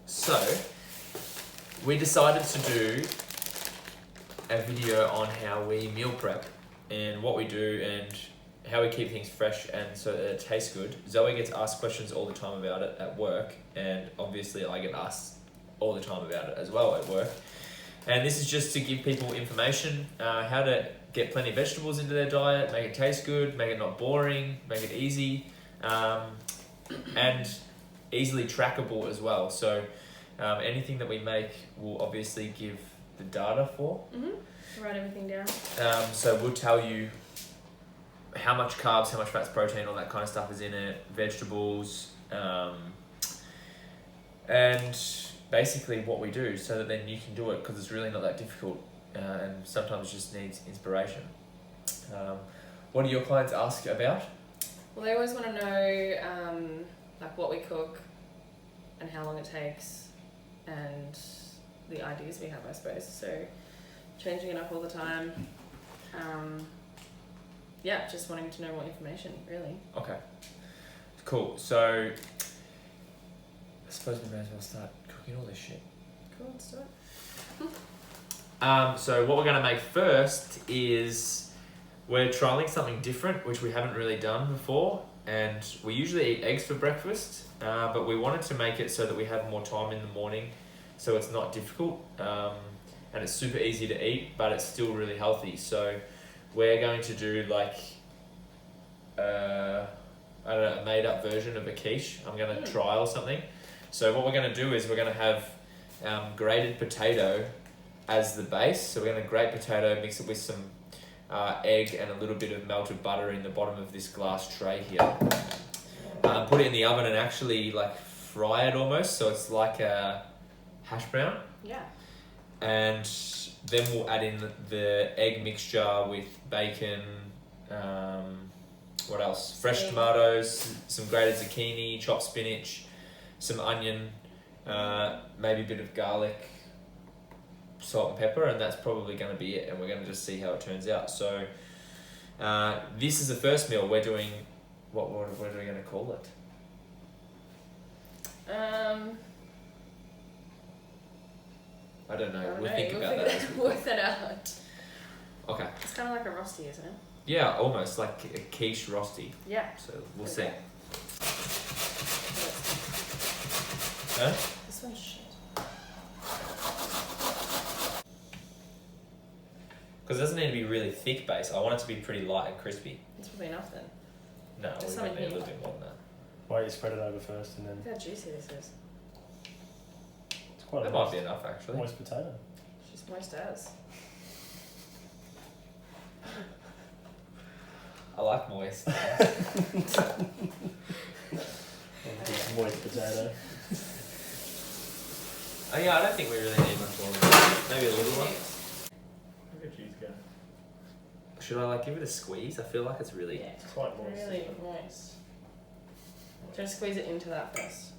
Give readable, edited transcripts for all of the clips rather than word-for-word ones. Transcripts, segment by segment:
So, we decided to do a video on how we meal prep and what we do and how we keep things fresh and so that it tastes good. Zoe gets asked questions all the time about it at work, and obviously I get asked all the time about it as well at work. And this is just to give people information, how to get plenty of vegetables into their diet, make it taste good, make it not boring, make it easy, and easily trackable as well. So anything that we make will obviously give the data for. Mm-hmm. Write everything down. So we'll tell you how much carbs, how much fats, protein, all that kind of stuff is in it, vegetables, and basically what we do so that then you can do it, because it's really not that difficult, and sometimes it just needs inspiration. What do your clients ask about? Well, they always want to know like what we cook and how long it takes and the ideas we have, I suppose. So changing it up all the time. Yeah, just wanting to know more information, really. Okay, cool. So I suppose we may as well start cooking all this shit. Cool, let's do it. So what we're going to make first is we're trialing something different, which we haven't really done before, and we usually eat eggs for breakfast, but we wanted to make it so that we have more time in the morning, so it's not difficult, and it's super easy to eat, but it's still really healthy. So we're going to do like I don't know, a made up version of a quiche. I'm going to trial something. So what we're going to do is we're going to have grated potato as the base. So we're going to grate potato, mix it with some egg and a little bit of melted butter in the bottom of this glass tray here. Put it in the oven and actually like fry it almost, so it's like a hash brown. Yeah. And then we'll add in the egg mixture with bacon, what else? Fresh tomatoes, some grated zucchini, chopped spinach, some onion, maybe a bit of garlic, salt and pepper, and that's probably going to be it, and we're going to just see how it turns out. So this is the first meal. We're doing, what are we going to call it? I don't know. We'll think about that. Work that out. Okay. It's kind of like a rosti, isn't it? Yeah, almost like a quiche rosti. Yeah. So we'll see. Huh? This one's shit. Because it doesn't need to be really thick base. I want it to be pretty light and crispy. It's probably enough then. No, we might need a little bit more than that. Why don't you spread it over first and then... Look how juicy this is. It's quite That might be enough, actually. Moist potato. She's moist as. I like moist. Moist potato. Oh yeah, I don't think we really need much more than that. Maybe a little one. Look at cheese go. Should I like give it a squeeze? I feel like it's really... Yeah, It's quite moist. really moist. Just squeeze it into that first.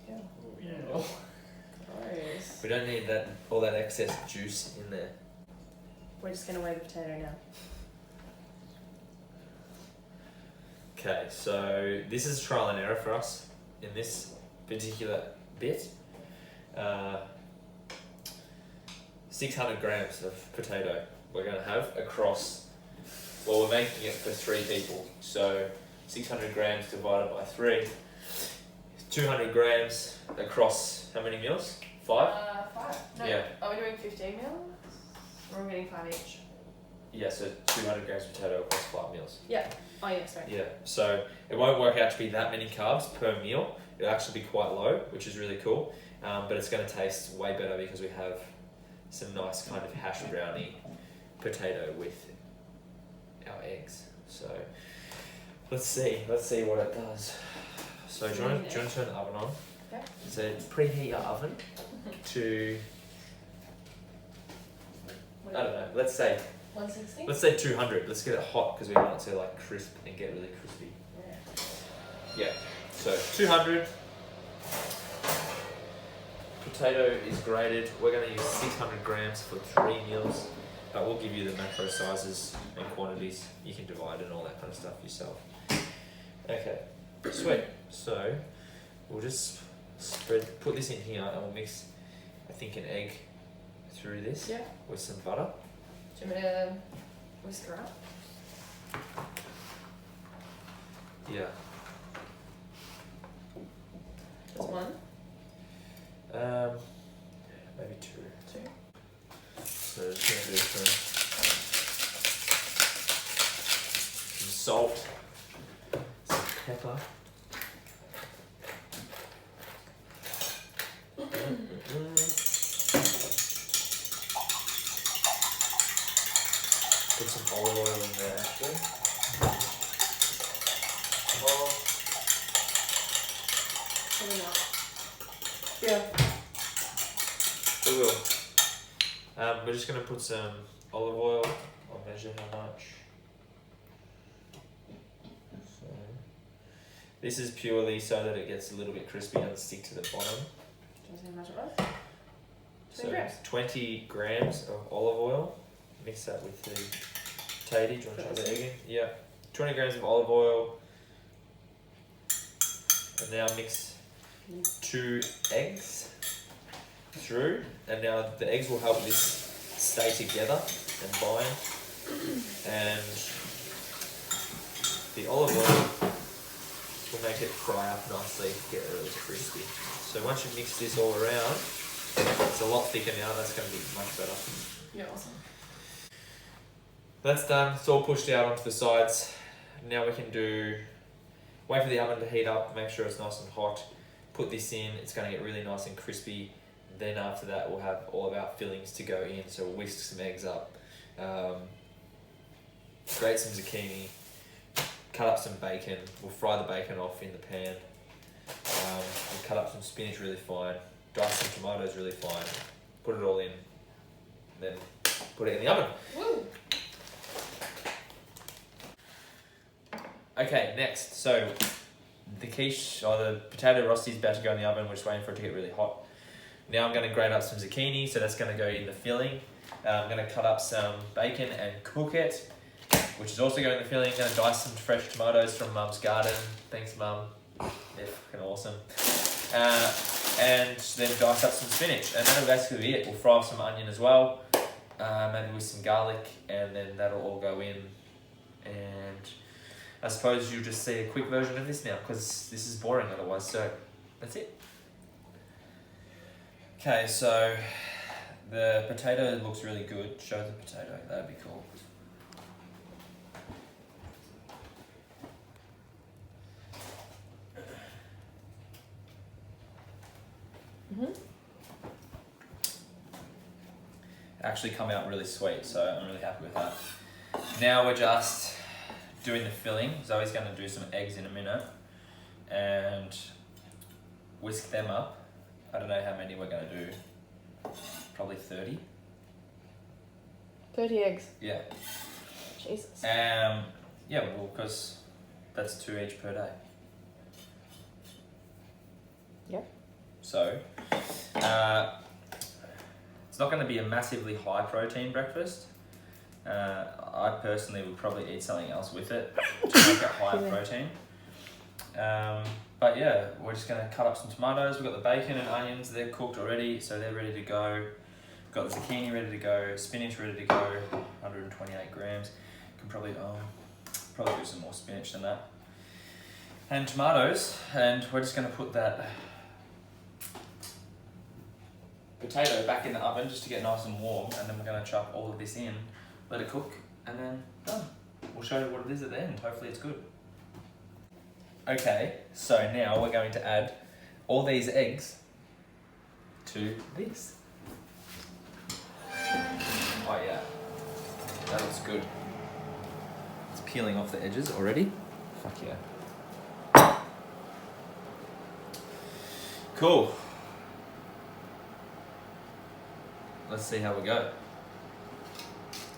Yeah. Oh, yeah. Gross. We don't need that all that excess juice in there. We're just going to weigh the potato now. Okay, so this is trial and error for us in this particular bit. 600 grams of potato we're going to have across, well, we're making it for 3 people. So 600 grams divided by 3, 200 grams across how many meals? 5? 5. No, Yeah. are we doing 15 meals? Or are we getting 5 each? Yeah, so 200 grams of potato across 5 meals. Yeah. Oh, yeah, sorry. Yeah, so it won't work out to be that many carbs per meal. It'll actually be quite low, which is really cool. But it's going to taste way better because we have some nice kind of hash brownie potato with our eggs. So let's see what it does. So do you want to turn the oven on? Okay. So preheat your oven to, I don't know, let's say 160? Let's say 200. Let's get it hot because we want it to like crisp and get really crispy. Yeah. Yeah. So 200. Potato is grated. We're going to use 600 grams for 3 meals, but we'll give you the macro sizes and quantities. You can divide and all that kind of stuff yourself. Okay. Sweet. So we'll just put this in here and we'll mix, I think, an egg through this Yeah. with some butter. Do you want me to whisk her up? Yeah. Just one? Maybe two. Two? So just gonna do some salt, some pepper. Put some olive oil in there actually. Oh, Probably not. Yeah. we will. We're just going to put some olive oil. I'll measure how much. So, this is purely so that it gets a little bit crispy and stick to the bottom. Do you want to see how much it was? 20 So grams. 20 grams of olive oil. Mix that with the tatty. Do you want to try the egg in? Yeah. 20 grams of olive oil. And now mix 2 eggs through, and now the eggs will help this stay together and bind, and the olive oil will make it fry up nicely, get really crispy. So once you mix this all around, it's a lot thicker now, that's going to be much better. Yeah, awesome. That's done, it's all pushed out onto the sides. Now we can wait for the oven to heat up, make sure it's nice and hot, put this in, it's going to get really nice and crispy. Then after that we'll have all of our fillings to go in, so we'll whisk some eggs up, grate some zucchini, cut up some bacon, we'll fry the bacon off in the pan, and cut up some spinach really fine, dice some tomatoes really fine, put it all in, then put it in the oven. Woo! Okay, next, so the quiche, or the potato rosti is about to go in the oven, we're just waiting for it to get really hot. Now I'm going to grate up some zucchini, so that's going to go in the filling. I'm going to cut up some bacon and cook it, which is also going in the filling. I'm going to dice some fresh tomatoes from Mum's garden. Thanks, Mum. They're fucking awesome. And then dice up some spinach, and that'll basically be it. We'll fry off some onion as well, maybe with some garlic, and then that'll all go in. And I suppose you'll just see a quick version of this now, because this is boring otherwise, so that's it. Okay, so the potato looks really good. Show the potato, that'd be cool. Actually come out really sweet, so I'm really happy with that. Now we're just doing the filling. Zoe's going to do some eggs in a minute and whisk them up. I don't know how many we're going to do. Probably 30. 30 eggs. Yeah. Jesus. Yeah, well, because that's 2 each per day. Yep. So, it's not going to be a massively high protein breakfast. I personally would probably eat something else with it to make it higher protein. But yeah, we're just going to cut up some tomatoes. We've got the bacon and onions, they're cooked already, so they're ready to go. We've got the zucchini ready to go, spinach ready to go, 128 grams. Can probably do some more spinach than that. And tomatoes, and we're just going to put that potato back in the oven just to get nice and warm, and then we're going to chuck all of this in, let it cook, and then done. We'll show you what it is at the end. Hopefully it's good. Okay, so now we're going to add all these eggs to this. Oh yeah, that looks good. It's peeling off the edges already. Fuck yeah. Cool. Let's see how we go.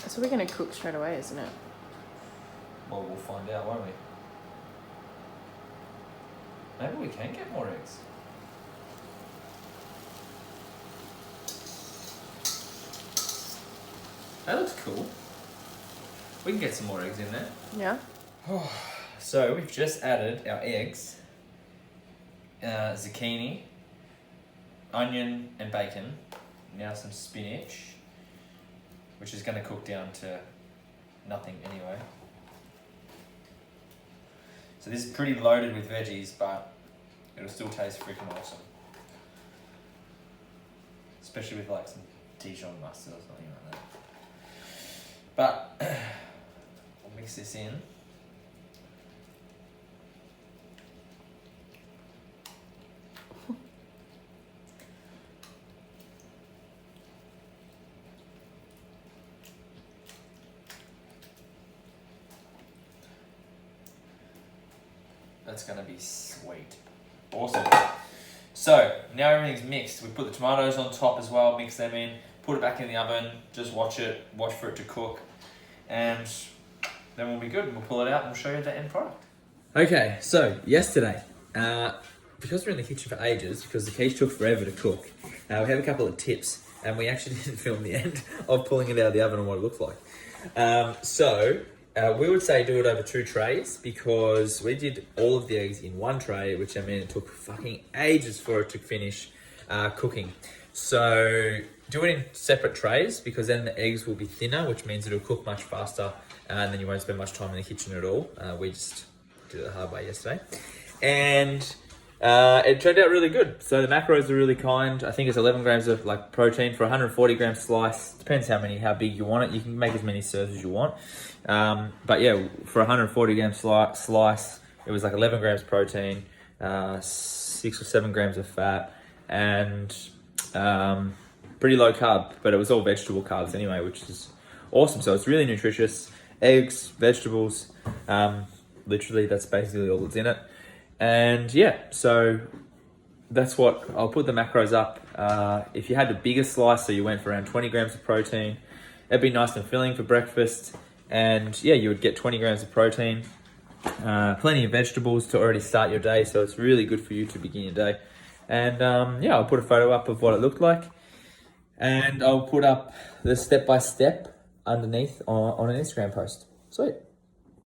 So we're going to cook straight away, isn't it? Well, we'll find out, won't we? Maybe we can get more eggs. That looks cool. We can get some more eggs in there. Yeah. So we've just added our eggs, zucchini, onion and bacon. Now some spinach, which is going to cook down to nothing anyway. So this is pretty loaded with veggies, but it'll still taste freaking awesome. Especially with like some Dijon mustard or something like that. But we'll mix this in. That's gonna be sweet. Awesome. So now everything's mixed. We put the tomatoes on top as well, mix them in, put it back in the oven, just watch for it to cook, and then we'll be good. We'll pull it out and we'll show you the end product. Okay, so yesterday, because we're in the kitchen for ages, because the quiche took forever to cook, we have a couple of tips, and we actually didn't film the end of pulling it out of the oven and what it looks like. We would say do it over 2 trays, because we did all of the eggs in 1 tray, which I mean it took fucking ages for it to finish cooking. So do it in separate trays, because then the eggs will be thinner, which means it'll cook much faster, and then you won't spend much time in the kitchen at all. We just did it the hard way yesterday. And it turned out really good. So the macros are really kind. I think it's 11 grams of like protein for 140 gram slice. Depends how big you want it. You can make as many serves as you want. But yeah, for 140 gram slice, it was like 11 grams protein, 6 or 7 grams of fat, and pretty low carb, but it was all vegetable carbs anyway, which is awesome. So it's really nutritious. Eggs, vegetables, literally that's basically all that's in it. And yeah, so that's what, I'll put the macros up. If you had the bigger slice, so you went for around 20 grams of protein, it'd be nice and filling for breakfast. And yeah, you would get 20 grams of protein, plenty of vegetables to already start your day. So it's really good for you to begin your day. And yeah, I'll put a photo up of what it looked like. And I'll put up the step-by-step underneath on an Instagram post. Sweet.